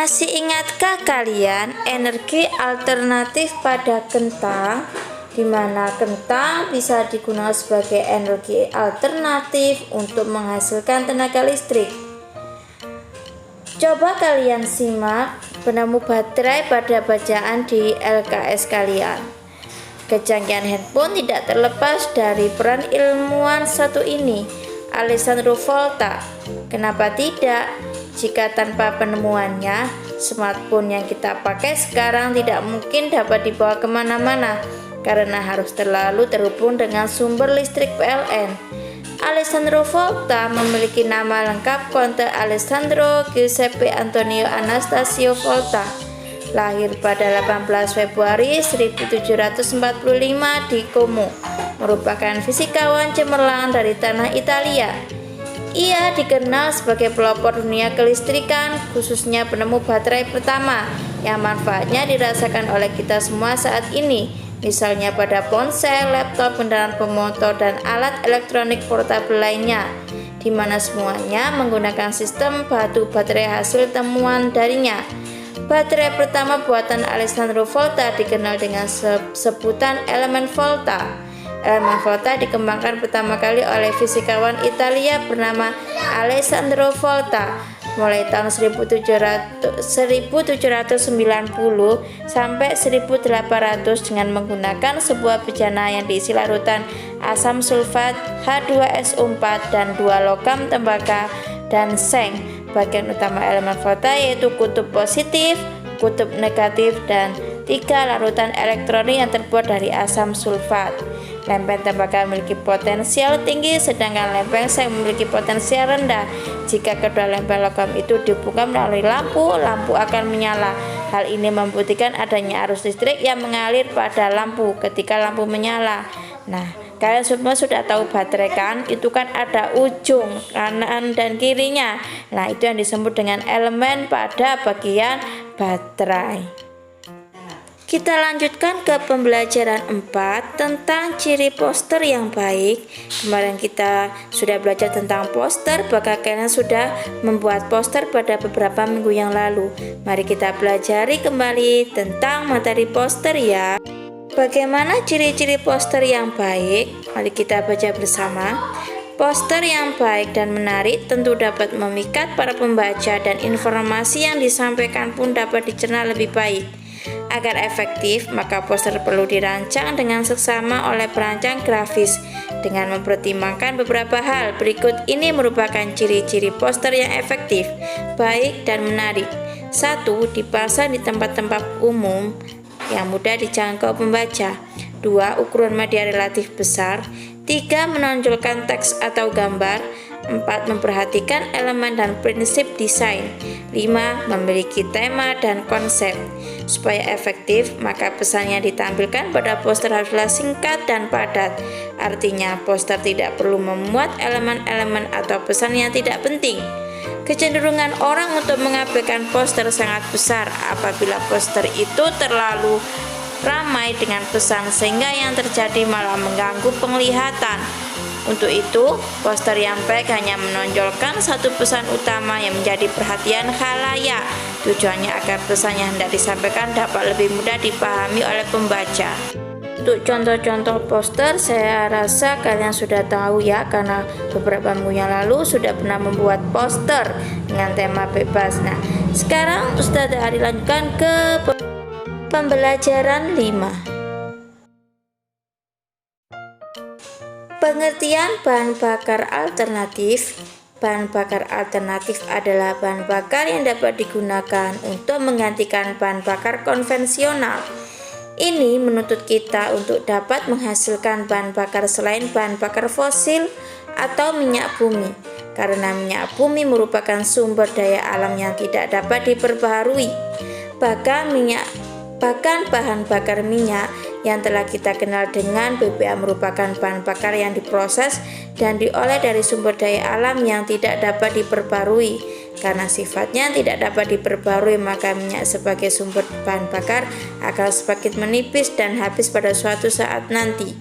Masih ingatkah kalian energi alternatif pada kentang, di mana kentang bisa digunakan sebagai energi alternatif untuk menghasilkan tenaga listrik? Coba kalian simak penemu baterai pada bacaan di LKS kalian. Kecanggihan handphone tidak terlepas dari peran ilmuwan satu ini, Alessandro Volta. Kenapa tidak? Jika tanpa penemuannya, smartphone yang kita pakai sekarang tidak mungkin dapat dibawa kemana-mana karena harus terlalu terhubung dengan sumber listrik PLN. Alessandro Volta memiliki nama lengkap Conte Alessandro Giuseppe Antonio Anastasio Volta. Lahir pada 18 Februari 1745 di Como, merupakan fisikawan cemerlang dari tanah Italia. Ia dikenal sebagai pelopor dunia kelistrikan, khususnya penemu baterai pertama yang manfaatnya dirasakan oleh kita semua saat ini, misalnya pada ponsel, laptop, kendaraan bermotor, dan alat elektronik portabel lainnya, di mana semuanya menggunakan sistem batu baterai hasil temuan darinya. Baterai pertama buatan Alessandro Volta dikenal dengan sebutan elemen Volta. Elemen Volta dikembangkan pertama kali oleh fisikawan Italia bernama Alessandro Volta mulai tahun 1790 sampai 1800 dengan menggunakan sebuah bejana yang diisi larutan asam sulfat, H2SO4 dan dua logam tembaga dan seng. Bagian utama elemen Volta yaitu kutub positif, kutub negatif, dan 3 larutan elektronik yang terbuat dari asam sulfat. Lempeng tembaga memiliki potensial tinggi, sedangkan lempeng seng memiliki potensial rendah. Jika kedua lempeng logam itu dihubungkan melalui lampu, lampu akan menyala. Hal ini membuktikan adanya arus listrik yang mengalir pada lampu ketika lampu menyala. Nah, kalian semua sudah tahu baterai kan? Itu kan ada ujung kanan dan kirinya. Nah, itu yang disebut dengan elemen pada bagian baterai. Kita lanjutkan ke pembelajaran 4 tentang ciri poster yang baik. Kemarin kita sudah belajar tentang poster, bahkan kalian sudah membuat poster pada beberapa minggu yang lalu. Mari kita pelajari kembali tentang materi poster ya. Bagaimana ciri-ciri poster yang baik? Mari kita baca bersama. Poster yang baik dan menarik tentu dapat memikat para pembaca dan informasi yang disampaikan pun dapat dicerna lebih baik. Agar efektif, maka poster perlu dirancang dengan seksama oleh perancang grafis dengan mempertimbangkan beberapa hal. Berikut ini merupakan ciri-ciri poster yang efektif, baik, dan menarik. 1. Dipasang di tempat-tempat umum yang mudah dijangkau pembaca. 2. Ukuran media relatif besar. 3. Menonjolkan teks atau gambar. 4. Memperhatikan elemen dan prinsip desain. 5. Memiliki tema dan konsep. Supaya efektif, maka pesan yang ditampilkan pada poster haruslah singkat dan padat. Artinya, poster tidak perlu memuat elemen-elemen atau pesan yang tidak penting. Kecenderungan orang untuk mengabaikan poster sangat besar apabila poster itu terlalu ramai dengan pesan sehingga yang terjadi malah mengganggu penglihatan. Untuk itu, poster yang baik hanya menonjolkan satu pesan utama yang menjadi perhatian khalayak. Tujuannya agar pesan yang hendak disampaikan dapat lebih mudah dipahami oleh pembaca. Untuk contoh-contoh poster, saya rasa kalian sudah tahu ya, karena beberapa minggu yang lalu sudah pernah membuat poster dengan tema bebas. Nah, sekarang Ustazah Ari lanjutkan ke pembelajaran 5. Pengertian bahan bakar alternatif. Bahan bakar alternatif adalah bahan bakar yang dapat digunakan untuk menggantikan bahan bakar konvensional. Ini menuntut kita untuk dapat menghasilkan bahan bakar selain bahan bakar fosil atau minyak bumi, karena minyak bumi merupakan sumber daya alam yang tidak dapat diperbaharui. Bahkan bahan bakar minyak yang telah kita kenal dengan BBA merupakan bahan bakar yang diproses dan diolah dari sumber daya alam yang tidak dapat diperbarui. Karena sifatnya tidak dapat diperbarui, maka minyak sebagai sumber bahan bakar akan semakin menipis dan habis pada suatu saat nanti.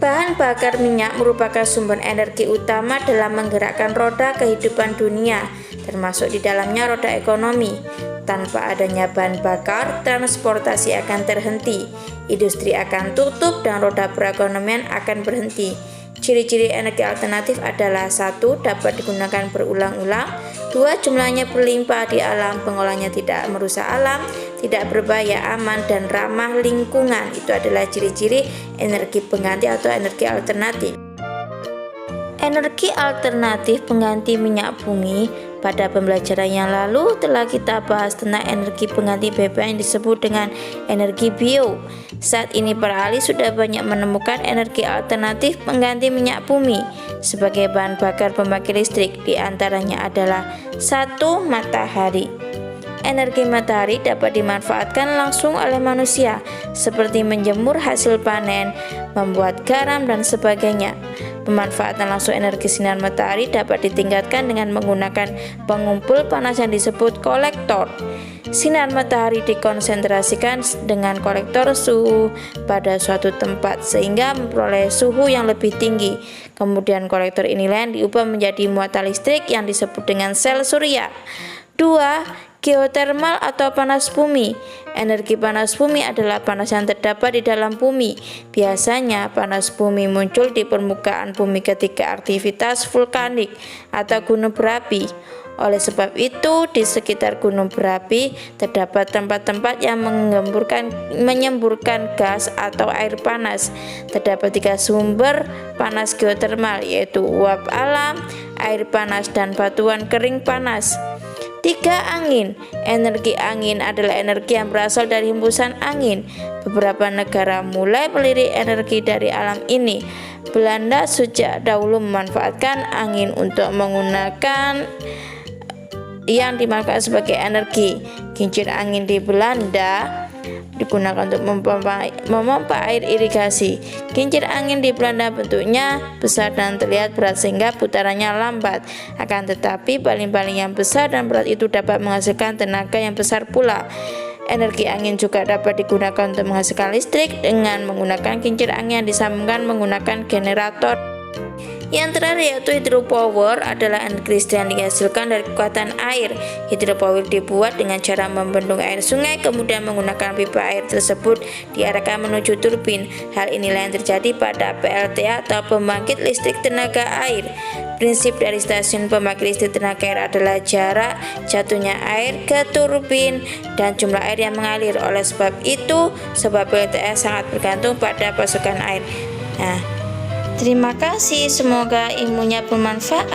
Bahan bakar minyak merupakan sumber energi utama dalam menggerakkan roda kehidupan dunia, termasuk di dalamnya roda ekonomi. Tanpa adanya bahan bakar, transportasi akan terhenti, industri akan tutup, dan roda perekonomian akan berhenti. Ciri-ciri energi alternatif adalah: 1. Dapat digunakan berulang-ulang. 2. Jumlahnya berlimpah di alam, pengolahannya tidak merusak alam, tidak berbahaya, aman, dan ramah lingkungan. Itu adalah ciri-ciri energi pengganti atau energi alternatif. Energi alternatif pengganti minyak bumi. Pada pembelajaran yang lalu telah kita bahas tentang energi pengganti BBM yang disebut dengan energi bio. Saat ini para ahli sudah banyak menemukan energi alternatif pengganti minyak bumi sebagai bahan bakar pembangkit listrik. Di antaranya adalah: 1. Matahari. Energi matahari dapat dimanfaatkan langsung oleh manusia, seperti menjemur hasil panen, membuat garam, dan sebagainya. Pemanfaatan langsung energi sinar matahari dapat ditingkatkan dengan menggunakan pengumpul panas yang disebut kolektor. Sinar matahari dikonsentrasikan dengan kolektor suhu pada suatu tempat sehingga memperoleh suhu yang lebih tinggi. Kemudian kolektor inilah yang diubah menjadi muatan listrik yang disebut dengan sel surya. 2. Geotermal atau panas bumi. Energi panas bumi adalah panas yang terdapat di dalam bumi. Biasanya panas bumi muncul di permukaan bumi ketika aktivitas vulkanik atau gunung berapi. Oleh sebab itu, di sekitar gunung berapi terdapat tempat-tempat yang menyemburkan gas atau air panas. Terdapat 3 sumber panas geotermal, yaitu uap alam, air panas, dan batuan kering panas. 3. Angin. Energi angin adalah energi yang berasal dari hembusan angin. Beberapa negara mulai melirik energi dari alam ini. Belanda sejak dahulu memanfaatkan angin untuk menggunakan yang dimanfaatkan sebagai energi. Kincir angin di Belanda digunakan untuk memompa air irigasi. Kincir angin di Belanda bentuknya besar dan terlihat berat sehingga putarannya lambat. Akan tetapi baling-baling yang besar dan berat itu dapat menghasilkan tenaga yang besar pula. Energi angin juga dapat digunakan untuk menghasilkan listrik dengan menggunakan kincir angin yang disambungkan menggunakan generator. Yang terakhir yaitu hydropower adalah energi listrik yang dihasilkan dari kekuatan air. Hydropower dibuat dengan cara membendung air sungai, kemudian menggunakan pipa air tersebut diarahkan menuju turbin. Hal inilah yang terjadi pada PLTA atau pembangkit listrik tenaga air. Prinsip dari stasiun pembangkit listrik tenaga air adalah jarak jatuhnya air ke turbin dan jumlah air yang mengalir. Oleh sebab itu, sebuah PLTA sangat bergantung pada pasokan air. Terima kasih, semoga ilmunya bermanfaat.